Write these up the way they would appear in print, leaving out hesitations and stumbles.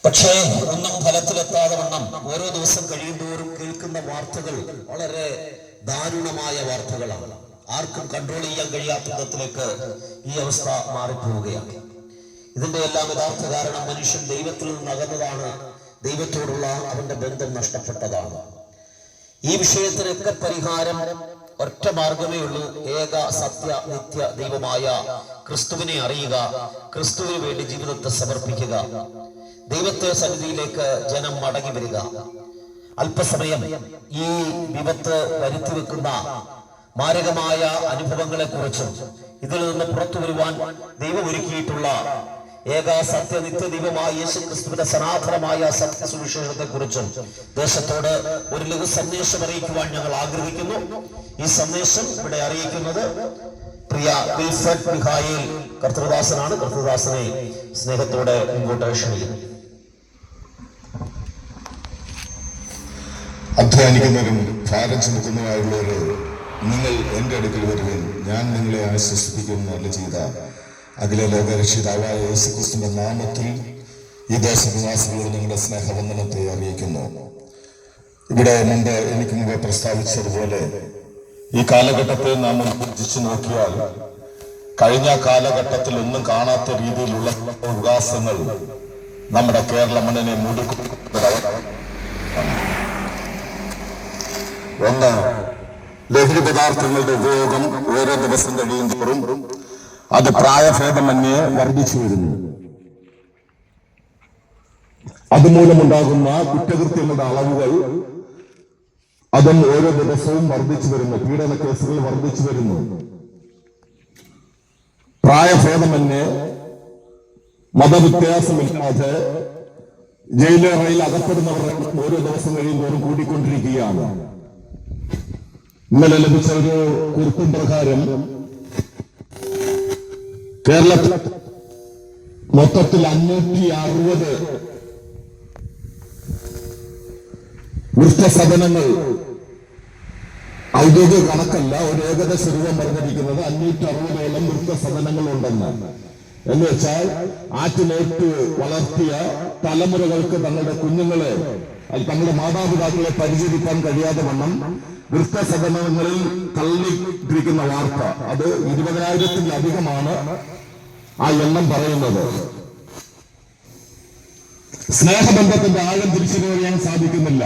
പക്ഷേ ഒന്നും ഫലത്തിലെത്താതെ വണ്ണം ഓരോ ദിവസം കഴിയുന്തോറും കേൾക്കുന്ന വാർത്തകൾ വളരെ ദാരുണമായ വാർത്തകളാണ്. ആർക്കും കൺട്രോൾ ചെയ്യാൻ കഴിയാത്ത വിധത്തിലേക്ക് ഈ അവസ്ഥ മാറിപ്പോവുകയാണ്. ഇതിന്റെ എല്ലാം യഥാർത്ഥ കാരണം മനുഷ്യൻ ദൈവത്തിൽ നിന്ന് അകന്നതാണ്. ദൈവത്തോടുള്ള അവന്റെ ബന്ധം നഷ്ടപ്പെട്ടതാണ്. ഈ വിഷയത്തിനൊക്കെ പരിഹാരം ഒറ്റ മാർഗമേ ഉള്ളൂ. ഏക സത്യ നിത്യ ദൈവമായ ക്രിസ്തുവിനെ അറിയുക, ക്രിസ്തുവിന് വേണ്ടി ജീവിതത്തെ സമർപ്പിക്കുക, ദൈവത്തെ സന്നിധിയിലേക്ക് ജനം മടങ്ങി വരിക. അല്പസമയം ഈ വിപത്ത് വരുത്തി വെക്കുന്ന മാരകമായ അനുഭവങ്ങളെ കുറിച്ചും ഇതിൽ നിന്ന് പുറത്തു വരുവാൻ ദൈവം ഒരുക്കിയിട്ടുള്ള ഏക സത്യ നിത്യ ദൈവമായ യേശു ക്രിസ്തുവിന്റെ സനാതനമായ സത്യ സുവിശേഷത്തെ കുറിച്ചും ദേശത്തോട് ഒരു ലഘു സന്ദേശം അറിയിക്കുവാൻ ഞങ്ങൾ ആഗ്രഹിക്കുന്നു. ഈ സന്ദേശം ഇവിടെ അറിയിക്കുന്നത് പ്രിയ വിൽഫ്രഡ് മിഖായേൽ കർത്തൃദാസനാണ്. കർത്തൃദാസനെ സ്നേഹത്തോടെ ഇങ്ങോട്ട് ക്ഷണിക്കുന്നു. അധ്വാനിക്കുന്നവരും ഭാരം ചുമക്കുന്നവരായുള്ളവരെ, നിങ്ങൾ എൻ്റെ അടുക്കൽ വരുവിൻ, ഞാൻ നിങ്ങളെ ആശ്വസിപ്പിക്കുന്നു അല്ല ചെയ്ത അഖില ലോക രക്ഷിതാവായ യേശുക്രിസ്തുവിന്റെ നാമത്തിൽ ഈ ദേശനിവാസികളോട് നിങ്ങളുടെ സ്നേഹവന്ദനത്തെ അറിയിക്കുന്നു. ഇവിടെ എനിക്ക് മുമ്പ് പ്രസ്താവിച്ചതുപോലെ ഈ കാലഘട്ടത്തെ നാം ചിന്തിച്ചു നോക്കിയാൽ കഴിഞ്ഞ കാലഘട്ടത്തിൽ ഒന്നും കാണാത്ത രീതിയിലുള്ള വികാസങ്ങൾ നമ്മുടെ കേരള മണ്ണിനെ മൂടിക്കൊടുക്കുന്ന ഒന്ന്, ലഹരി പദാർത്ഥങ്ങളുടെ ഉപയോഗം ഓരോ ദിവസം കഴിയുന്തോറും അത് പ്രായഭേദമന്യേ വർദ്ധിച്ചു വരുന്നു. അതുമൂലമുണ്ടാകുന്ന കുറ്റകൃത്യങ്ങളുടെ അളവുകൾ അതും ഓരോ ദിവസവും വർദ്ധിച്ചു വരുന്നു. പീഡന കേസുകൾ വർദ്ധിച്ചു വരുന്നു. പ്രായഭേദമന്യേ മതവ്യത്യാസമില്ലാതെ ജയിലറയിൽ അകപ്പെടുന്നവർ ഓരോ ദിവസം കഴിയുന്തോറും കൂടിക്കൊണ്ടിരിക്കുകയാണ്. ഇന്നലെ ലഭിച്ച ഒരു കുറിപ്പും പ്രകാരം കേരളത്തിൽ മൊത്തത്തിൽ 560 വൃദ്ധസദനങ്ങൾ, ഔദ്യോഗിക കണക്കല്ല, ഒരു ഏകദേശ രൂപം പറഞ്ഞിരിക്കുന്നത് 560ഓളം വൃദ്ധസദനങ്ങൾ ഉണ്ടെന്ന്. എന്ന് വെച്ചാൽ ആറ്റിലേറ്റ് വളർത്തിയ തലമുറകൾക്ക് തങ്ങളുടെ കുഞ്ഞുങ്ങളെ, തങ്ങളുടെ മാതാപിതാക്കളെ പരിചരിക്കാൻ കഴിയാതെ വണ്ണം വൃദ്ധസദനങ്ങളിൽ തള്ളിയിട്ടിരിക്കുന്ന വാർത്ത, അത് 20,000-ലധികമാണ് ആ എണ്ണം പറയുന്നത്. സ്നേഹബന്ധത്തിന്റെ ആഴം തിരിച്ചറിയാൻ സാധിക്കുന്നില്ല.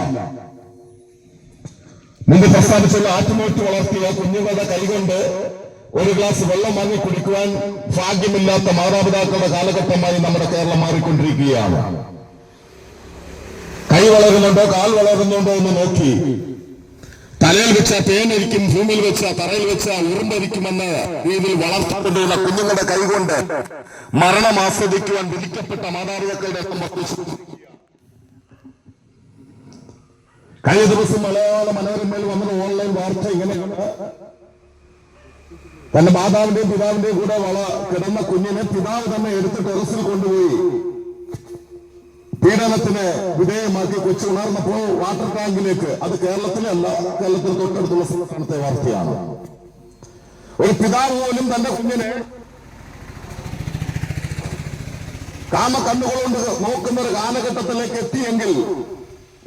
മുമ്പ് പ്രസ്താവിച്ചുള്ള ആറ്റുനോറ്റ് വളർത്തിയ കുഞ്ഞുങ്ങളുടെ കൈകൊണ്ട് ഒരു ഗ്ലാസ് വെള്ളം വാങ്ങി കുടിക്കുവാൻ ഭാഗ്യമില്ലാത്ത മാതാപിതാക്കളുടെ കാലഘട്ടമായി നമ്മുടെ കേരളം മാറിക്കൊണ്ടിരിക്കുകയാണ്. കൈ വളരുന്നുണ്ടോ കാൽ വളരുന്നുണ്ടോ എന്ന് നോക്കി തലയിൽ വെച്ച തേനരിക്കും, ഭൂമിയിൽ വെച്ച തറയിൽ വെച്ച ഉറുമ്പരിക്കുമെന്ന രീതിയിൽ വളർത്തിക്കൊണ്ടുള്ള കുഞ്ഞുങ്ങളുടെ കൈകൊണ്ട് മരണം ആസ്വദിക്കുവാൻ വിധിക്കപ്പെട്ട മാതാപിതാക്കളുടെ കഴിഞ്ഞ ദിവസം മലയാള മനോരമയിൽ വന്നത് ഓൺലൈൻ വാർത്ത ഇങ്ങനെയാണ്. തന്റെ മാതാവിന്റെയും പിതാവിന്റെയും കൂടെ കിടന്ന കുഞ്ഞിനെ പിതാവ് തന്നെ എടുത്ത് ടെറസിൽ കൊണ്ടുപോയി പീഡനത്തിന് വിധേയമാക്കി കൊച്ചു ഉണർന്നപ്പോൾ വാട്ടർ ടാങ്കിലേക്ക്, അത് കേരളത്തിലെ അല്ല, കേരളത്തിൽ തൊട്ടടുത്തുള്ള സംസ്ഥാനത്തെ വാർത്തയാണ്. ഒരു പിതാവ് പോലും തന്റെ കുഞ്ഞിനെ കാമക്കണ്ണുകളുകൊണ്ട് നോക്കുന്ന ഒരു കാലഘട്ടത്തിലേക്ക് എത്തിയെങ്കിൽ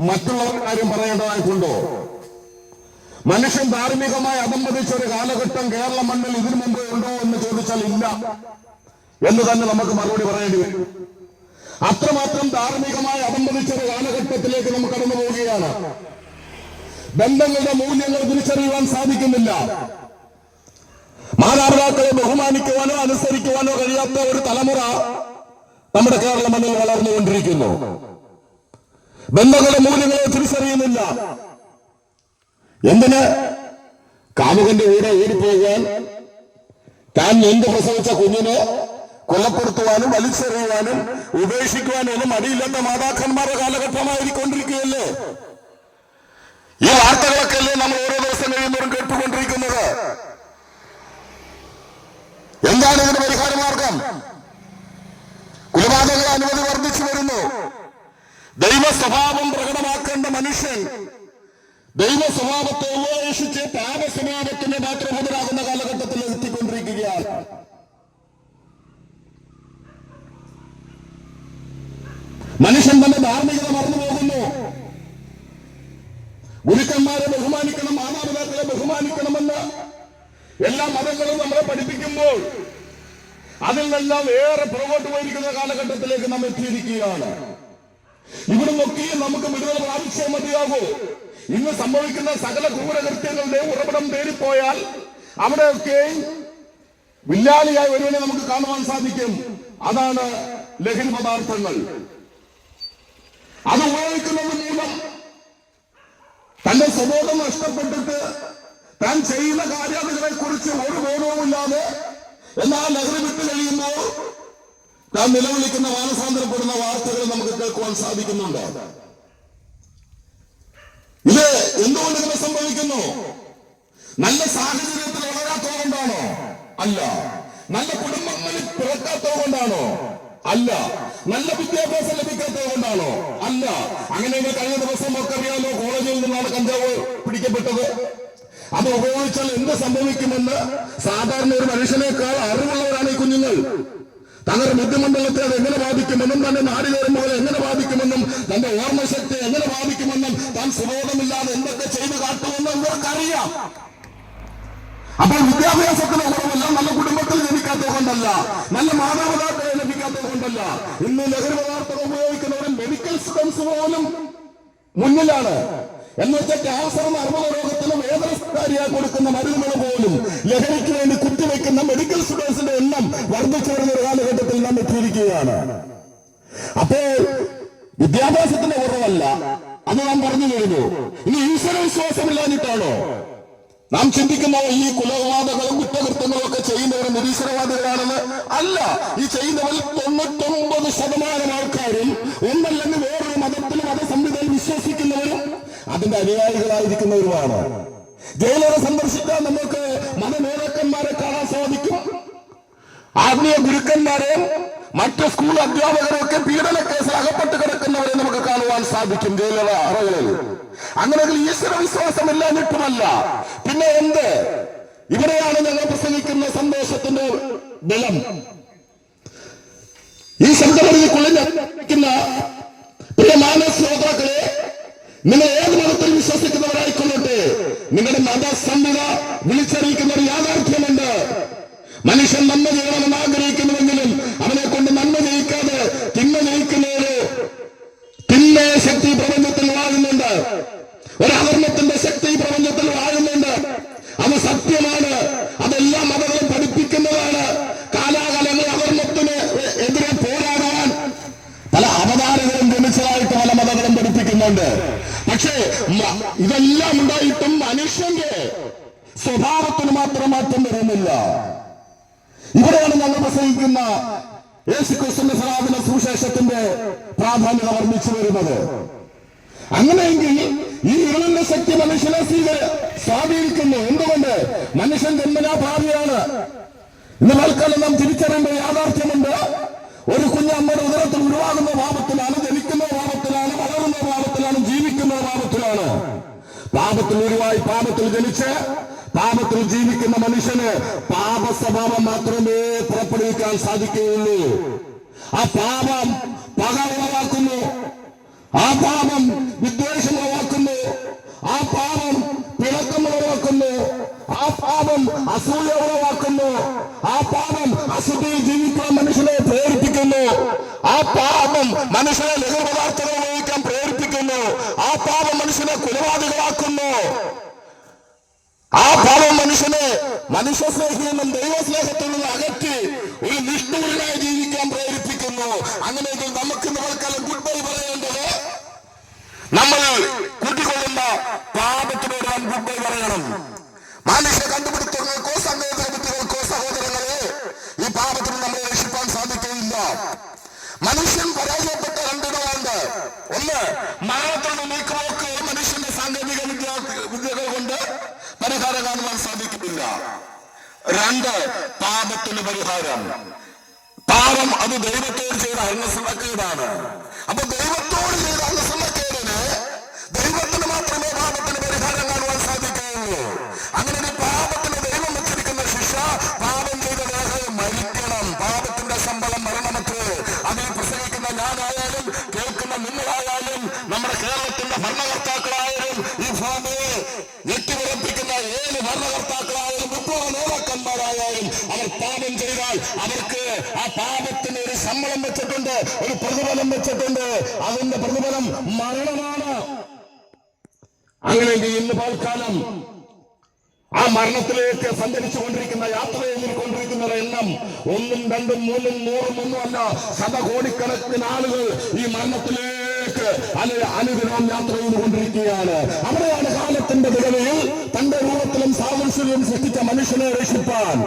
മറ്റുള്ളവർ കാര്യം പറയേണ്ടതായിട്ടുണ്ടോ? മനുഷ്യൻ ധാർമ്മികമായി അധംപതിച്ച ഒരു കാലഘട്ടം കേരള മണ്ണിൽ ഇതിനു മുമ്പ് ഉണ്ടോ എന്ന് ചോദിച്ചാൽ ഇല്ല എന്ന് തന്നെ നമുക്ക് മറുപടി പറയേണ്ടി വരും. അത്രമാത്രം ധാർമ്മികമായി അധംപതിച്ച ഒരു കാലഘട്ടത്തിലേക്ക് നമുക്ക് കടന്നു പോവുകയാണ്. ബന്ധങ്ങളുടെ മൂല്യങ്ങൾ തിരിച്ചറിയുവാൻ സാധിക്കുന്നില്ല. മാതാപിതാക്കളെ ബഹുമാനിക്കുവാനോ അനുസരിക്കുവാനോ കഴിയാത്ത ഒരു തലമുറ നമ്മുടെ കേരള മണ്ണിൽ വളർന്നുകൊണ്ടിരിക്കുന്നു. ബന്ധങ്ങളുടെ മൂല്യങ്ങളെ തിരിച്ചറിയുന്നില്ല. എന്തിന്? കാമുകന്റെ കൂടെ ഓടിപ്പോകാൻ, താൻ എന്ത് പ്രസവിച്ച കുഞ്ഞിനെ കൊലപ്പെടുത്തുവാനും വലിച്ചെറിയുവാനും ഉപേക്ഷിക്കുവാനും ഒന്നും മടിയില്ലെന്ന മാതാക്കന്മാരുടെ കാലഘട്ടമായിരിക്കൊണ്ടിരിക്കുകയല്ലേ? ഈ വാർത്തകളൊക്കെ അല്ലേ നമ്മൾ ഓരോ ദിവസം കഴിയുമ്പോഴും കേട്ടുകൊണ്ടിരിക്കുന്നത്? എന്താണ് ഇതിന് പരിഹാരമാർഗം? കൊലപാതക അനുമതി വർദ്ധിച്ചു വരുന്നു. ദൈവ സ്വഭാവം പ്രകടമാക്കേണ്ട മനുഷ്യൻ ദൈവ സ്വഭാവത്തെ ഉപേക്ഷിച്ച് പാപ സ്വഭാവത്തിന് മാത്രം മുതലാകുന്ന കാലഘട്ടത്തിൽ എത്തിക്കൊണ്ടിരിക്കുകയാണ്. മനുഷ്യൻ തന്റെ ധാർമ്മികത മറന്നു പോകുന്നു. ഗുരുക്കന്മാരെ ബഹുമാനിക്കണം, മാതാപിതാക്കളെ ബഹുമാനിക്കണമെന്ന് എല്ലാ മതങ്ങളും നമ്മളെ പഠിപ്പിക്കുമ്പോൾ അതിൽ നിന്നെല്ലാം ഏറെ പുറകോട്ട് പോയിരിക്കുന്ന കാലഘട്ടത്തിലേക്ക് നാം എത്തിയിരിക്കുകയാണ്. ഇവിടെ നോക്കിയും നമുക്ക് വിടുതൽ പ്രാപിച്ചേ മതിയാകൂ. ഇന്ന് സംഭവിക്കുന്ന സകല ക്രൂരകൃത്യങ്ങളുടെ ഉറവിടം തേടിപ്പോയാൽ അവിടെയൊക്കെ വില്ലാളിയായി ഒരുവനെ നമുക്ക് കാണുവാൻ സാധിക്കും. അതാണ് ലഹരി പദാർത്ഥങ്ങൾ. അത് ഉപയോഗിക്കുന്നത് മൂലം തന്റെ സ്വബോധം നഷ്ടപ്പെട്ടിട്ട് താൻ ചെയ്യുന്ന കാര്യങ്ങളെ കുറിച്ച് ഒരു ബോധവുമില്ലാതെ എന്നാൽ ലഹരി വിട്ടു കഴിയുമ്പോൾ താൻ നിലവിളിക്കുന്ന മാനസാന്തരപ്പെടുന്ന വാർത്തകൾ നമുക്ക് കേൾക്കുവാൻ സാധിക്കുന്നുണ്ട്. ഇത് എന്തുകൊണ്ട് ഇങ്ങനെ സംഭവിക്കുന്നു? നല്ല സാഹചര്യത്തിൽ വളരാത്തത് കൊണ്ടാണോ? അല്ല. നല്ല കുടുംബങ്ങളിൽ പിറക്കാത്തത് കൊണ്ടാണോ? അല്ല. നല്ല വിദ്യാഭ്യാസം ലഭിക്കാത്തത് കൊണ്ടാണോ? അല്ല. അങ്ങനെയെങ്കിൽ കഴിഞ്ഞ ദിവസം ഒക്കെ അറിയാമല്ലോ, കോളേജിൽ നിന്നാണ് കഞ്ചാവ് പിടിക്കപ്പെട്ടത്. അത് ഉപയോഗിച്ചാൽ എന്ത് സംഭവിക്കുമെന്ന് സാധാരണ ഒരു മനുഷ്യനേക്കാൾ അറിവുള്ളവരാണ് ഈ കുഞ്ഞുങ്ങൾ. തങ്ങളുടെ ബുദ്ധിമണ്ഡലത്തെ അത് എങ്ങനെ ബാധിക്കുമെന്നും തന്റെ നാടിനേരമുകളെ എങ്ങനെ ബാധിക്കുമെന്നും തന്റെ ഓർമ്മശക്തി എങ്ങനെ ബാധിക്കുമെന്നും താൻ സുബോധമില്ലാതെ എന്തൊക്കെ ചെയ്തു കാട്ടുമെന്നും ഇവർക്കറിയാം. അപ്പോൾ വിദ്യാഭ്യാസത്തിന് കുറവല്ല, നല്ല കുടുംബത്തിൽ ജനിക്കാത്തത് കൊണ്ടല്ല, നല്ല മാതാപിതാക്കളെ ലഭിക്കാത്തത് കൊണ്ടല്ല. ഇന്ന് ലഹരി പദാർത്ഥങ്ങൾ ഉപയോഗിക്കുന്നവരും മെഡിക്കൽ സ്റ്റുഡൻസ് പോലും മുന്നിലാണ്. എന്നുവെച്ചാൽ ക്യാൻസറും അർബുദ രോഗത്തിന് വേദനക്കാരിയായി കൊടുക്കുന്ന മരുന്നുകൾ പോലും ലഹരിക്ക് വേണ്ടി കുത്തിവെക്കുന്ന മെഡിക്കൽ സ്റ്റുഡൻസിന്റെ എണ്ണം വർദ്ധിച്ചു വരുന്ന ഒരു കാലഘട്ടത്തിൽ നാം എത്തിയിരിക്കുകയാണ്. അപ്പോൾ വിദ്യാഭ്യാസത്തിന്റെ കുറവല്ല, അത് നാം പറഞ്ഞു കഴിഞ്ഞു. ഇനി ഈശ്വര വിശ്വാസമില്ലാഞ്ഞിട്ടാണോ നാം ചിന്തിക്കുന്ന ഈ കുലപാതകങ്ങളും കുറ്റകൃത്യങ്ങളും ഒക്കെ ചെയ്യുന്നവർ നിരീശ്വരവാദികളാണെന്ന്? അല്ല. ഈ ചെയ്യുന്നവരിൽ 99% ആൾക്കാരും ഒന്നല്ലെങ്കിൽ വേറൊരു മതത്തിലും മതസംഹിതയിൽ വിശ്വസിക്കുന്നവരും അതിന്റെ അനുയായികളായിരിക്കുന്നവരുമാണ്. ജയിലുകളെ സന്ദർശിക്കാൻ നമുക്ക് മതനേതാക്കന്മാരെ കാണാൻ സാധിക്കും. ആത്മീയ ഗുരുക്കന്മാരെയും മറ്റ് സ്കൂൾ അധ്യാപകരെയൊക്കെ പീഡന കേസിൽ അകപ്പെട്ട് കിടക്കുന്നവരെ നമുക്ക് കാണുവാൻ സാധിക്കും ജയിലുകള അറകളിൽ. അങ്ങനെയെങ്കിൽ ഈശ്വര വിശ്വാസമില്ലാഞ്ഞിട്ടുമല്ല, പിന്നെ എന്ത്? ഇവിടെയാണ് ഞങ്ങൾ പ്രസംഗിക്കുന്ന സന്ദേശത്തിന്റെ ബലം. ഈ ശബ്ദപരിധിക്കുള്ളിൽ പ്രിയ മാനവ ശ്രോതാക്കളെ, നിങ്ങൾ ഏത് മതത്തിൽ വിശ്വസിക്കുന്നവരായിക്കൊള്ളട്ടെ, നിങ്ങളുടെ മതസംഹിത വിളിച്ചറിയിക്കുന്ന ഒരു യാഥാർത്ഥ്യമുണ്ട്. മനുഷ്യൻ നന്മ ചെയ്യണമെന്ന് ആഗ്രഹിക്കുന്നുവെങ്കിലും അവനെ കൊണ്ട് നന്മ ജയിക്കാതെ തിന്മ ജയിക്കുന്നൊരു തിന്മ ശക്തി പ്രപഞ്ചത്തിൽ വാഴുന്നുണ്ട്. ഒരധർമ്മത്തിന്റെ ശക്തി പ്രപഞ്ചത്തിൽ വാഴുന്നുണ്ട്. അത് സത്യമാണ്. അതെല്ലാ മതങ്ങളും പഠിപ്പിക്കുന്നതാണ്. കാലാകാലങ്ങൾ അധർമ്മത്തിന് എതിരെ പോരാടാൻ പല അവതാരങ്ങളും ജനിച്ചതായിട്ട് പല മതങ്ങളും പഠിപ്പിക്കുന്നുണ്ട്. പക്ഷേ ഇതെല്ലാം ഉണ്ടായിട്ടും മനുഷ്യന്റെ സ്വഭാവത്തിന് മാത്രം മാറ്റം വരുന്നില്ല. ഇവിടെയാണ് ഞങ്ങൾ പ്രസംഗിക്കുന്ന യേശുക്രിസ്തുവിന്റെ സനാതന സുവിശേഷത്തിന്റെ പ്രാധാന്യത വർദ്ധിച്ചു വരുന്നത്. അങ്ങനെയെങ്കിൽ ഈ ഇരുളിന്റെ ശക്തി മനുഷ്യനെ സ്വാധീനിക്കുന്നു. എന്തുകൊണ്ട്? മനുഷ്യൻ ജന്മനാ ഭാവിയാണ്. ഇന്ന് തൽക്കാലം നാം തിരിച്ചറിയേണ്ട യാഥാർത്ഥ്യമുണ്ട്. ഒരു കുഞ്ഞ് അമ്മയുടെ ഉദരത്തിൽ ഉരുവാകുന്ന ഭാവത്തിലാണ്, ജനിക്കുന്ന ഭാവത്തിലാണ്, വളരുന്ന ഭാവത്തിലാണ്, ജീവിക്കുന്ന ഭാവത്തിലാണ്. പാപത്തിൽ ഉരുവായി പാപത്തിൽ ജനിച്ച് പാപത്തിൽ ജീവിക്കുന്ന മനുഷ്യന് പാപസ്വഭാവം മാത്രമേ പുറപ്പെടുവിക്കാൻ സാധിക്കുകയുള്ളൂ. ആ പാപം പക ഉളവാക്കുന്നു, ആ പാപം വിദ്വേഷം ഉളവാക്കുന്നു, ആ പാപം പിണക്കം ഉളവാക്കുന്നു, ആ പാപം അസൂയ ഉളവാക്കുന്നു, ആ പാപം അശുദ്ധിയിൽ ജീവിക്കാൻ മനുഷ്യനെ പ്രേരിപ്പിക്കുന്നു, ആ പാപം മനുഷ്യനെ ലഹരി പദാർത്ഥങ്ങൾ ഉപയോഗിക്കാൻ പ്രേരിപ്പിക്കുന്നു, ആ പാപം മനുഷ്യനെ കൊലപാതകമാക്കുന്നു, ആ പാപം മനുഷ്യനെ മനുഷ്യസ്നേഹിയിൽ നിന്നും ദൈവസ്നേഹത്തിൽ നിന്നും അകറ്റി ഒരു നിഷ്ഠൂരനായി ജീവിക്കാൻ പ്രേരിപ്പിക്കുന്നു. അങ്ങനെയെങ്കിൽ നമുക്ക് നമ്മൾക്കെല്ലാം ഗുഡ് ബൈ പറയേണ്ടത് നമ്മൾ കൂട്ടിക്കൊള്ളുന്ന പാപത്തിനോട് നാം ഗുഡ് ബൈ പറയണം. മനുഷ്യ കണ്ടുപിടുത്തങ്ങൾക്കോ സംവേദന ബുദ്ധികൾക്കോ സഹോദരങ്ങളെ ഈ പാപത്തിന് നമ്മളെ രക്ഷിക്കാൻ സാധിക്കുകയില്ല. മനുഷ്യൻ പരാജയപ്പെട്ട രണ്ടിടമുണ്ട്. ഒന്ന്, മാനവത്തിന്റെ നീക്കുപോക്ക് മനുഷ്യന്റെ സാങ്കേതിക വിദ്യകൾ കൊണ്ട് പരിഹാരം കാണുവാൻ സാധിക്കുന്നില്ല. രണ്ട്, പാപത്തിന് പരിഹാരം. പാപം അത് ദൈവത്തോട് ചെയ്ത അംഗസംഖ്യയാണ്. അപ്പൊ ദൈവത്തോട് ചെയ്ത അംഗസംഖ്യന് ദൈവത്തിന് മാത്രമേ പാപത്തിന് പരിഹാരം കാണുവാൻ സാധിക്കുകയുള്ളൂ. അങ്ങനെ പാപത്തിന് ദൈവം വെച്ചിരിക്കുന്ന ശിക്ഷ, പാപം ചെയ്ത ദേഹം മരിക്കണം. പാപത്തിന്റെ ശമ്പളം മരണമത്രേ. അതിൽ പ്രസംഗിക്കുന്ന ഞാനായാലും നമ്മുടെ കേരളത്തിന്റെ ഭരണകർത്താക്കളായാലും ഈ ഭൂമിയെ ഞെട്ടിവിറപ്പിക്കുന്ന ഏത് ഭരണകർത്താക്കളായാലും വിപ്ലവ നേതാക്കന്മാരായാലും അവർ പാപം ചെയ്താൽ അവർക്ക് ആ പാപത്തിന് ഒരു ശമ്പളം വെച്ചിട്ടുണ്ട്, ഒരു പ്രതിഫലം വെച്ചിട്ടുണ്ട്. അതിന്റെ പ്രതിഫലം മരണമാണ്. അങ്ങനെയെങ്കിൽ ഇന്ന് പാൽക്കാലം ആ മരണത്തിലേക്ക് സഞ്ചരിച്ചു കൊണ്ടിരിക്കുന്ന, യാത്രയിൽ കൊണ്ടിരിക്കുന്ന എണ്ണം 1, 2, 3, 100 ഒന്നുമല്ല, ശതകോടിക്കണക്കിന് ആളുകൾ ഈ മരണത്തിലേക്ക് അനുദിനം യാത്ര ചെയ്തുകൊണ്ടിരിക്കുകയാണ്. അവിടെയാണ് കാലത്തിന്റെ തികവയിൽ തന്റെ രൂപത്തിലും സാദൃശ്യവും സൃഷ്ടിച്ച മനുഷ്യനെ രക്ഷിപ്പാൻ,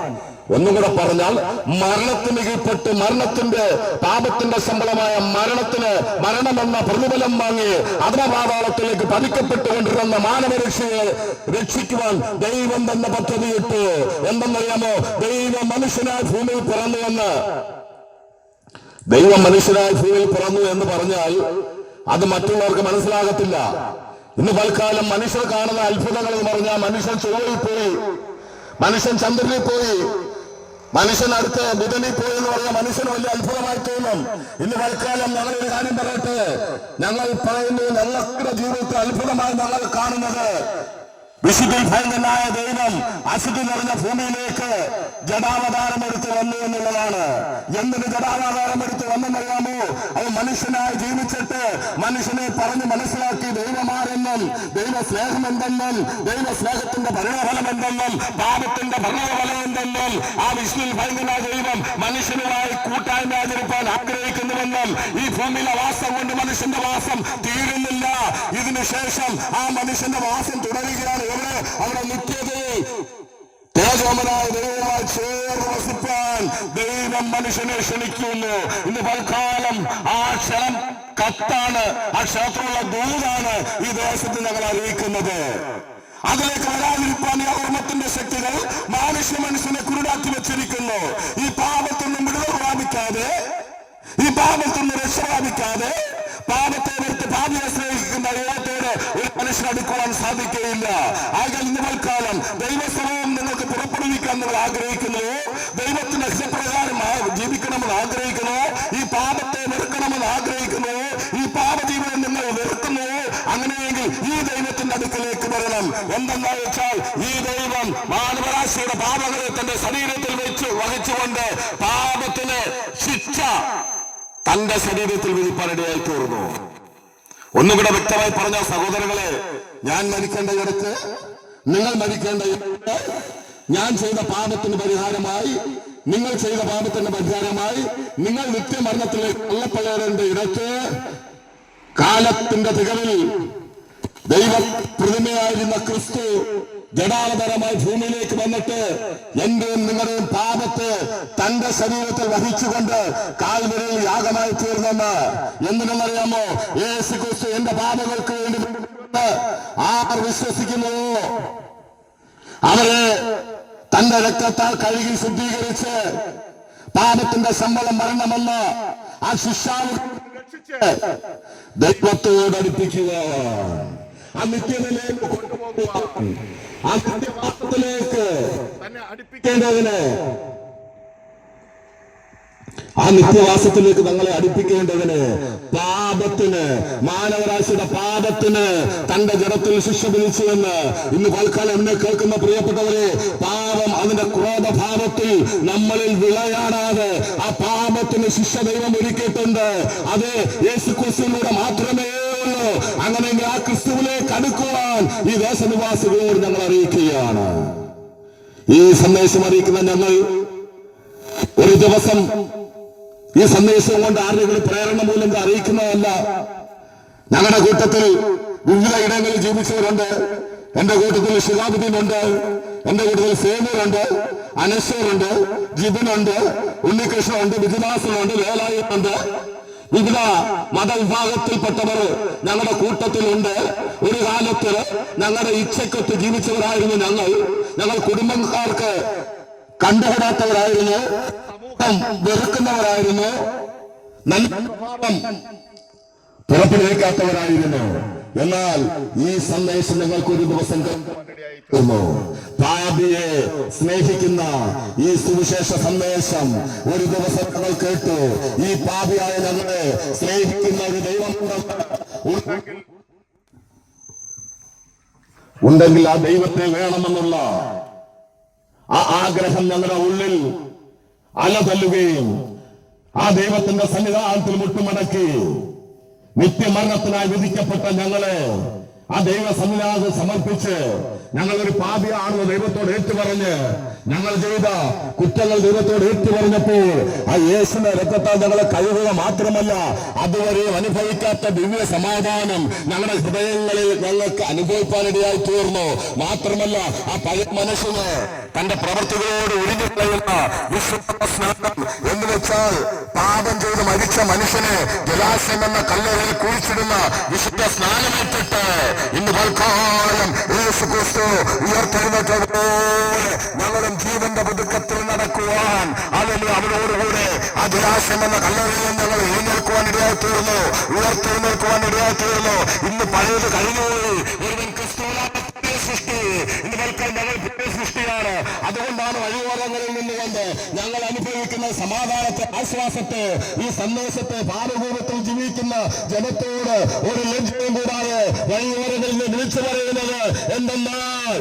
ഒന്നുകൂടെ പറഞ്ഞാൽ മരണത്തിന് കീഴ്പ്പെട്ട് മരണത്തിന്റെ പാപത്തിന്റെ ശമ്പളമായ മരണമെന്ന പ്രതിഫലം വാങ്ങി അധമപാതാളത്തിലേക്ക് പതിക്കപ്പെട്ടുകൊണ്ടിരുന്ന മാനവരക്ഷയെ രക്ഷിക്കുവാൻ ദൈവം തന്നെ പദ്ധതിയിട്ടു. എന്തെന്നറിയാമോ? ദൈവം മനുഷ്യനായി ഭൂമിയിൽ പിറന്നു എന്ന് പറഞ്ഞാൽ അത് മറ്റുള്ളവർക്ക് മനസ്സിലാകത്തില്ല. ഇന്ന് തൽക്കാലം മനുഷ്യർ കാണുന്ന അത്ഭുതങ്ങൾ എന്ന് പറഞ്ഞാൽ മനുഷ്യൻ ചൊവ്വയിൽ പോയി, മനുഷ്യൻ ചന്ദ്രനിൽ പോയി, മനുഷ്യൻ അടുത്ത് ബുധനിൽ പോയി എന്ന് പറഞ്ഞാൽ മനുഷ്യന് വലിയ അത്ഭുതമായി തോന്നും. ഇന്ന് തൽക്കാലം ഞങ്ങളൊരു കാര്യം പറയട്ടെ, ഞങ്ങൾ പറയുന്നു ഞങ്ങളുടെ ജീവിതത്തിൽ അത്ഭുതമായി ഞങ്ങൾ കാണുന്നത് വിശുദ്ധിയിൽ ഭയങ്കരനായ ദൈവം അശുദ്ധി നിറഞ്ഞ ഭൂമിയിലേക്ക് ജഡാവതാരം എടുത്ത് വന്നു എന്നുള്ളതാണ്. എന്തിന് ജഡാവതാരം എടുത്ത് വന്നെന്നറിയാമോ? അത് മനുഷ്യനായി ജീവിച്ചിട്ട് മനുഷ്യനെ പറഞ്ഞ് മനസ്സിലാക്കി ദൈവമാരെന്നും ദൈവസ്നേഹം എന്തെന്നും ദൈവസ്നേഹത്തിന്റെ പരിണഫലം എന്തെന്നും പാപത്തിന്റെ ഭരണഫലം എന്തെന്നും ആ വിശുദ്ധിയിൽ ഭയങ്കരനായ ദൈവം മനുഷ്യനുമായി കൂട്ടായ്മ ആചരിപ്പാൻ ആഗ്രഹിക്കുന്നുവെന്നും ഈ ഭൂമിയിലെ വാസം കൊണ്ട് മനുഷ്യന്റെ വാസം തീരുന്നില്ല, ഇതിനുശേഷം ആ മനുഷ്യന്റെ വാസം തുടരുകയാണ്. അവിടെ നിത്യതയിൽ തേജോമനായ ദൈവമായി ചേർന്ന് വസിപ്പാൻ ദൈവം മനുഷ്യനെ ക്ഷണിക്കുന്നു. ഇന്ന് തൽക്കാലം ആ ക്ഷണം കത്താണ്, ആ ക്ഷണത്തിലുള്ള ദൂതാണ് ഈ ദേശത്ത് ഞങ്ങൾ അറിയിക്കുന്നത്. അതിലേക്ക് വരാതിരിക്കാൻ ഈ അധർമ്മത്തിന്റെ ശക്തികൾ മനുഷ്യനെ കുരുടാക്കി വെച്ചിരിക്കുന്നു. ഈ പാപത്തിൽ നിന്ന് വിടുതൽ പ്രാപിക്കാതെ, ഈ പാപത്തിൽ നിന്ന് രക്ഷ പ്രാപിക്കാതെ, പാപത്തെ വെറുത്ത് പാപിയെ സ്നേഹിക്കുന്ന ദൈവത്തോട് ഒരു മനുഷ്യൻ അടുക്കുവാൻ സാധിക്കുകയില്ല. ആകെ ഇന്ന് തൽക്കാലം ദൈവസമയം നിങ്ങൾക്ക് പുറപ്പെടുവിക്കാൻ നിങ്ങൾ ആഗ്രഹിക്കുന്നു, ദൈവത്തിന്റെ ഇഷ്ടപ്രകാരം ജീവിക്കണമെന്ന് ആഗ്രഹിക്കുന്നു, ഈ പാപത്തെ വെറുക്കണമെന്ന് ആഗ്രഹിക്കുന്നു, ഈ പാപജീവനം നിങ്ങൾ വെറുക്കുന്നു. അങ്ങനെയെങ്കിൽ ഈ ദൈവത്തിന്റെ അടുക്കലേക്ക് വരണം. എന്തെന്നാ വെച്ചാൽ ഈ ദൈവം മാനവരാശിയുടെ പാപങ്ങളെ തന്റെ ശരീരത്തിൽ വെച്ച് വഹിച്ചുകൊണ്ട് പാപത്തിന് ശിക്ഷ തന്റെ ശരീരത്തിൽ വിധിപ്പാനിടയായി തീർന്നു. ഒന്നുകൂടെ വ്യക്തമായി പറഞ്ഞ സഹോദരങ്ങളെ, ഞാൻ മരിക്കേണ്ടയിടത്ത് നിങ്ങൾ മരിക്കേണ്ടയിടത്ത്, ഞാൻ ചെയ്ത പാപത്തിന് പരിഹാരമായി, നിങ്ങൾ ചെയ്ത പാപത്തിന് പരിഹാരമായി നിങ്ങൾ നിത്യമരണത്തിലേക്ക് തള്ളപ്പെടേണ്ട ഇടത്ത് കാലത്തിന്റെ തികവിൽ ദൈവ പ്രതിമയായിരുന്ന ക്രിസ്തു ജഡാവതാരമായി ഭൂമിയിലേക്ക് വന്നിട്ട് എന്റെയും നിങ്ങളുടെയും പാപത്തെ തന്റെ ശരീരത്തിൽ വഹിച്ചുകൊണ്ട് കാൽവരിയിൽ യാഗമായി തീർന്നെന്ന്. എന്തിനെന്നറിയാമോ? യേശു ക്രിസ്തു എന്റെ പാപങ്ങൾക്ക് വേണ്ടി ആർ വിശ്വസിക്കുന്നുവോ അവരെ തന്റെ രക്തത്താൽ കഴുകി ശുദ്ധീകരിച്ച് പാപത്തിന്റെ ശമ്പളം മരണമെന്ന് ആ ശിക്ഷാവ് ദൈവത്തോട് അടുപ്പിക്കുക, ആ നിത്യതയിലേക്ക് കൊണ്ടുപോകുവാൻ, ആ നിത്യവാസത്തിലേക്ക് തന്നെ അടുപ്പിക്കേണ്ടതിന്, ആ നിത്യവാസത്തിലേക്ക് തങ്ങളെ അടുപ്പിക്കേണ്ടതിന് പാപത്തിന്, മാനവരാശിയുടെ പാപത്തിന് തന്റെ ജഡത്തിൽ ശിക്ഷ വിധിച്ചുവെന്ന് ഇന്ന് തൽക്കാലം എന്നെ കേൾക്കുന്ന പ്രിയപ്പെട്ടവരെ, പാപം അതിന്റെ ക്രോധഭാവത്തിൽ നമ്മളിൽ വിളയാടാതെ ആ പാപത്തിന് ശിക്ഷ ദൈവം ഒരുക്കിയിട്ടുണ്ട്. അത് യേശുക്രിസ്തുവിലൂടെ മാത്രമേ ഉള്ളൂ. അങ്ങനെയെങ്കിൽ ആ ക്രിസ്തുവിലേക്ക് അടുക്കുവാൻ ഈ ദേശനിവാസികളോട് ഞങ്ങൾ അറിയിക്കുകയാണ്. ഈ സന്ദേശം അറിയിക്കുന്ന ഞങ്ങൾ ഒരു ദിവസം ഈ സന്ദേശം കൊണ്ട് ആരുടെയും പ്രേരണ മൂലം അറിയിക്കുന്നതല്ല. ഞങ്ങളുടെ കൂട്ടത്തിൽ വിവിധ ഇടങ്ങളിൽ ജീവിച്ചവരുണ്ട്. എന്റെ കൂട്ടത്തിൽ ഷിഹാബുദ്ദീൻ ഉണ്ട്, എന്റെ കൂട്ടത്തിൽ സേനൂരുണ്ട്, അനശ്വറുണ്ട്, ജിബിനുണ്ട്, ഉണ്ണികൃഷ്ണനുണ്ട്, വിജിദാസനുണ്ട്, വേലായുണ്ട്. വിവിധ മതവിഭാഗത്തിൽപ്പെട്ടവർ ഞങ്ങളുടെ കൂട്ടത്തിലുണ്ട്. ഒരു കാലത്ത് ഞങ്ങളുടെ ഇച്ഛക്കൊത്ത് ജീവിച്ചവരായിരുന്നു ഞങ്ങൾ കുടുംബക്കാർക്ക് കണ്ടുകൂടാത്തവരായിരുന്നു, വെറുക്കുന്നവരായിരുന്നു, നല്ല ഭാവം പുറപ്പെടുവിക്കാത്തവരായിരുന്നു. എന്നാൽ ഈ സന്ദേശം നിങ്ങൾക്ക് ഒരു ദിവസം പാപിയെ സ്നേഹിക്കുന്ന ഈ സുവിശേഷ സന്ദേശം ഒരു ദിവസം ഞങ്ങൾ കേട്ടു. ഈ പാപിയായ ഞങ്ങളെ സ്നേഹിക്കുന്ന ഒരു ദൈവം ഉണ്ടെങ്കിൽ ആ ദൈവത്തെ വേണമെന്നുള്ള ആ ആഗ്രഹം ഞങ്ങളുടെ ഉള്ളിൽ അലതല്ലുകയും ആ ദൈവത്തിന്റെ സന്നിധാനത്തിൽ മുട്ടുമടക്കി നിത്യമരണത്തിനായി വിധിക്കപ്പെട്ട ഞങ്ങളെ ആ ദൈവ സന്നിധാനത്തിൽ സമർപ്പിച്ച് ഞങ്ങളൊരു പാപിയാണെന്ന് ദൈവത്തോട് ഏറ്റുപറഞ്ഞ് ഞങ്ങൾ ചെയ്ത കുറ്റങ്ങൾ ദൈവത്തോട് ഏറ്റുപറഞ്ഞപ്പോൾ ആ യേശുവിന്റെ രക്തത്താൽ ഞങ്ങളെ കഴുകുക മാത്രമല്ല, അതുവരെ അനുഭവിക്കാത്ത ദിവ്യ സമാധാനം ഞങ്ങളുടെ ഹൃദയങ്ങളിൽ ഞങ്ങൾക്ക് അനുഭവിക്കാനിടയായി തീർന്നു. മാത്രമല്ല, ആ പഴയ മനുഷ്യന് തന്റെ പ്രവൃത്തികളോട് ഒഴിഞ്ഞുകളയുന്ന വിശുദ്ധ സ്നാനം എന്ന് വെച്ചാൽ പാപം ചെയ്ത് മരിച്ച മനുഷ്യനെ ജലാശയം എന്ന കല്ലറയിൽ കുഴിച്ചിടുന്ന വിശുദ്ധ സ്നാനമേറ്റിട്ട് ഇന്ന് തൽക്കാലം യേശു ക്രിസ്തു ഉയർത്തെഴുന്നേറ്റതുപോലെ ഞങ്ങളും ജീവന്റെ പുതുക്കത്തിൽ നടക്കുവാൻ അല്ലെങ്കിൽ അവരോടുകൂടെ ആ ജലാശയം എന്ന കല്ലറയിൽ ഞങ്ങൾ എഴുന്നേൽക്കുവാൻ ഇടയായി തീർന്നു, ഉയർത്തെഴുന്നേൽക്കുവാൻ ഇടയായി തീർന്നു. ഇന്ന് പഴയത് കഴിഞ്ഞുപോയി. ഒരുവൻ ക്രിസ്തുവിനാണ് സൃഷ്ടി, ഇന്ന് തൽക്കാലം ഞങ്ങൾ സൃഷ്ടിയാണ്. അതുകൊണ്ടാണ് വഴിയോരങ്ങളിൽ നിന്നുകൊണ്ട് ഞങ്ങൾ അനുഭവിക്കുന്ന സമാധാനത്തെ, ആശ്വാസത്തെ, ഈ സന്ദേശത്തെ ഭാരഭൂമത്തിൽ ജീവിക്കുന്ന ജനത്തോട് ഒരു ലജ്ജയും കൂടാതെ വഴിയോരങ്ങളിൽ നിന്ന് വിളിച്ചു പറയുന്നത് എന്തെന്നാൽ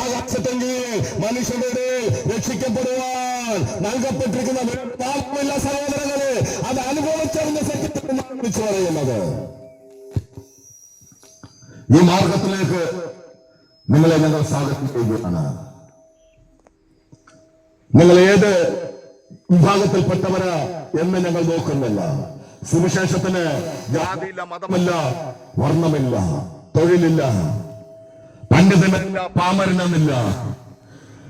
ആകാശത്തെങ്കിൽ മനുഷ്യരുടെ രക്ഷിക്കപ്പെടുവാൻ നൽകപ്പെട്ടിരിക്കുന്ന പാപമില്ല സഹോദരങ്ങളെ, അത് അനുഭവിച്ചറിഞ്ഞ സത്യത്തിനാണ് വിളിച്ചു പറയുന്നത്. ഈ മാർഗത്തിലേക്ക് നിങ്ങളെ ഞങ്ങൾ സ്വാഗതം ചെയ്യുകയാണ്. നിങ്ങൾ ഏത് വിഭാഗത്തിൽപ്പെട്ടവരാ എന്ന് ഞങ്ങൾ നോക്കുന്നില്ല. സുവിശേഷത്തിന് ജാതിയില്ല, മതമില്ല, വർണ്ണമില്ല, തൊഴിലില്ല, പണ്ഡിതനെന്നില്ല, പാമരനെന്നില്ല,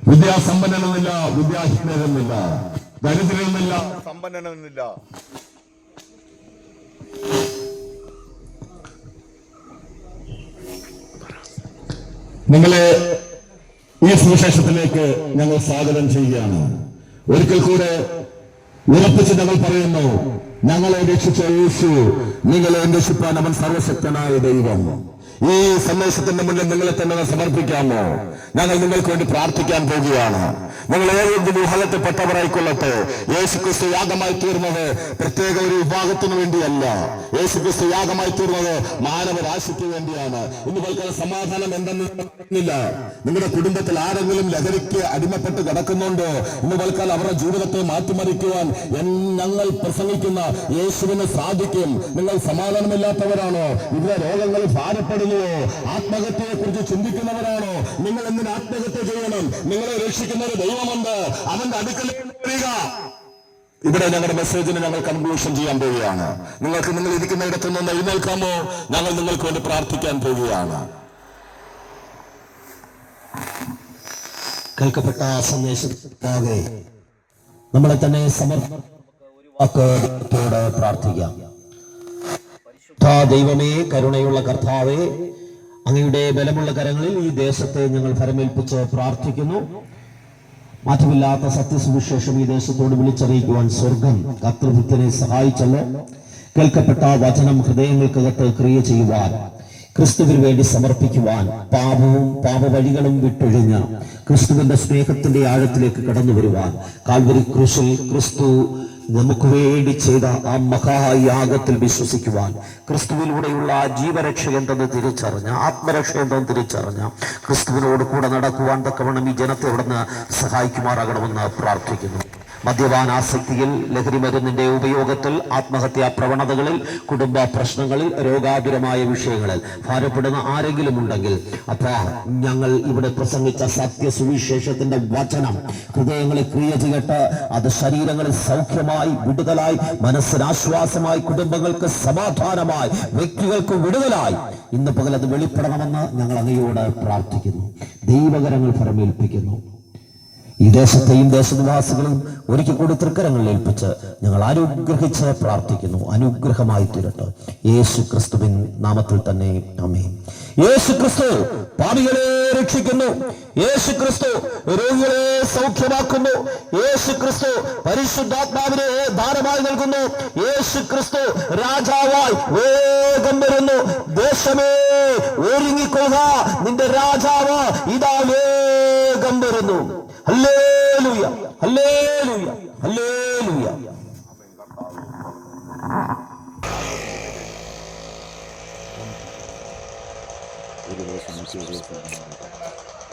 വിദ്യാസമ്പന്നനെന്നില്ല, വിദ്യാഹീനനെന്നില്ല, ദരിദ്രനെന്നില്ല, സമ്പന്നനെന്നില്ല. നിങ്ങളെ ഈ സുവിശേഷത്തിലേക്ക് ഞങ്ങൾ സ്വാഗതം ചെയ്യുകയാണ്. ഒരിക്കൽ കൂടെ ഉറപ്പിച്ച് ഞങ്ങൾ പറയുന്നു, ഞങ്ങളെ രക്ഷിച്ച യേശു, നിങ്ങളെ രക്ഷിപ്പാൻ അവൻ സർവശക്തനായ ദൈവം. ഈ സന്ദേശത്തിന്റെ മുന്നിൽ നിങ്ങളെ തന്നെ സമർപ്പിക്കാമോ? ഞങ്ങൾ നിങ്ങൾക്ക് വേണ്ടി പ്രാർത്ഥിക്കാൻ പോകുകയാണ്. നിങ്ങൾ ഏത് വിഭാഗത്തിൽപ്പെട്ടവരായിക്കൊള്ളട്ടെ, യേശു ക്രിസ്തു യാഗമായി തീർന്നത് പ്രത്യേക ഒരു വിഭാഗത്തിനു വേണ്ടിയല്ല. യേശു ക്രിസ്തു യാഗമായി തീർന്നത് മാനവരാശിക്ക് വേണ്ടിയാണ്. ഇന്ന് പൽക്കാല സമാധാനം എന്തെന്നില്ല. നിങ്ങളുടെ കുടുംബത്തിൽ ആരെങ്കിലും ലഹരിക്ക് അടിമപ്പെട്ട് കിടക്കുന്നുണ്ടോ? ഇന്ന് പൽക്കാലം അവരുടെ ജീവിതത്തെ മാറ്റിമറിക്കുവാൻ ഞങ്ങൾ പ്രസംഗിക്കുന്ന യേശുവിന് സാധിക്കും. നിങ്ങൾ സമാധാനമില്ലാത്തവരാണോ? ഇവരുടെ രോഗങ്ങളിൽ ഭാരപ്പെടുന്നുവോ? ആത്മഹത്യയെ കുറിച്ച് ചിന്തിക്കുന്നവരാണോ? നിങ്ങൾ എന്തിന് ആത്മഹത്യ ചെയ്യണം? നിങ്ങളെ രക്ഷിക്കുന്ന ഒരു ദൈവമുണ്ട്, അവന്റെ അടുക്കലേക്ക് വരിക. ഇവിടെ ഞങ്ങളുടെ മെസ്സേജിന് ഞങ്ങൾ കൺക്ലൂഷൻ ചെയ്യാൻ പോവുകയാണ്. നിങ്ങൾ ഇരിക്കുന്ന ഇടത്തു നിന്ന് എഴുന്നേൽക്കാമോ? ഞങ്ങൾ നിങ്ങൾക്ക് വേണ്ടി പ്രാർത്ഥിക്കാൻ പോവുകയാണ്. കേൾക്കപ്പെട്ട സന്ദേശത്തിനാകെ നമ്മളെ തന്നെ സമർപ്പണത്തോടെ പ്രാർത്ഥിക്കാം. ദൈവമേ, കരുണയുള്ള കർത്താവേ, അങ്ങയുടെ ബലമുള്ള കരങ്ങളിൽ ഈ ദേശത്തെ ഞങ്ങൾ ഫലമേൽപ്പിച്ച് പ്രാർത്ഥിക്കുന്നു. മാറ്റമില്ലാത്ത സത്യസുവിശേഷം ഈ ദേശത്തോട് വിളിച്ചറിയിക്കുവാൻ സ്വർഗം കർത്തൃഭൃത്യനെ സഹായിച്ചല്ലോ. കേൾക്കപ്പെട്ട വചനം ഹൃദയങ്ങൾക്കകത്ത് ക്രിയ ചെയ്യുവാൻ, ക്രിസ്തുവിന് വേണ്ടി സമർപ്പിക്കുവാൻ, പാപവും പാപവഴികളും വിട്ടൊഴിഞ്ഞ് ക്രിസ്തുവിന്റെ സ്നേഹത്തിന്റെ ആഴത്തിലേക്ക് കടന്നു വരുവാൻ, കാൽവരി ക്രൂശിൽ ക്രിസ്തു നമുക്ക് വേണ്ടി ചെയ്ത ആ മഹായാഗത്തിൽ വിശ്വസിക്കുവാൻ, ക്രിസ്തുവിലൂടെയുള്ള ജീവരക്ഷ എന്തെന്ന് തിരിച്ചറിഞ്ഞ, ആത്മരക്ഷ എന്തെന്ന് തിരിച്ചറിഞ്ഞ ക്രിസ്തുവിനോട് കൂടെ നടക്കുവാൻ തക്കവണ്ണം ഈ ജനത്തെ അവിടുന്ന് സഹായിക്കുമാറാകണമെന്ന് പ്രാർത്ഥിക്കുന്നു. മദ്യപാനാസക്തിയിൽ, ലഹരി മരുന്നിന്റെ ഉപയോഗത്തിൽ, ആത്മഹത്യാ പ്രവണതകളിൽ, കുടുംബ പ്രശ്നങ്ങളിൽ, രോഗാതുരമായ വിഷയങ്ങളിൽ ഭാരപ്പെടുന്ന ആരെങ്കിലും ഉണ്ടെങ്കിൽ അപ്പാ, ഞങ്ങൾ ഇവിടെ പ്രസംഗിച്ച സത്യസുവിശേഷത്തിന്റെ വചനം ഹൃദയങ്ങളിൽ ക്രിയ ചെയ്യട്ടെ. അത് ശരീരങ്ങളിൽ സൗഖ്യമായി, വിടുതലായി, മനസ്സിനാശ്വാസമായി, കുടുംബങ്ങൾക്ക് സമാധാനമായി, വ്യക്തികൾക്ക് വിടുതലായി ഇന്ന് പകൽ അത് വെളിപ്പെടണമെന്ന് ഞങ്ങൾ അങ്ങയോട് പ്രാർത്ഥിക്കുന്നു. ദൈവകരങ്ങൾ ഫലമേൽപ്പിക്കുന്നു. ഈ ദേശത്തെയും ദേശനിവാസികളും ഒരിക്കൽ കൂടി തൃക്കരങ്ങളിൽ ഏൽപ്പിച്ച് ഞങ്ങൾ അനുഗ്രഹിച്ച് പ്രാർത്ഥിക്കുന്നു. അനുഗ്രഹമായി തീരട്ടെ യേശു ക്രിസ്തുവിൻ നാമത്തിൽ തന്നെ, ആമേൻ. യേശു ക്രിസ്തു പാപികളെ രക്ഷിക്കുന്നു. യേശു ക്രിസ്തു രോഗികളെ സൗഖ്യമാക്കുന്നു. യേശു ക്രിസ്തു പരിശുദ്ധാത്മാവിനെ ദാനമായി നൽകുന്നു. യേശു ക്രിസ്തു രാജാവായി വേഗം വരുന്നു. ദേശമേ ഒരുങ്ങിക്കൊള്ളുക, നിന്റെ രാജാവ് ഇതാ വേഗം വരുന്നു. Hallelujah, hallelujah, hallelujah. ഒരു ദിവസം മറ്റൊരു ദിവസം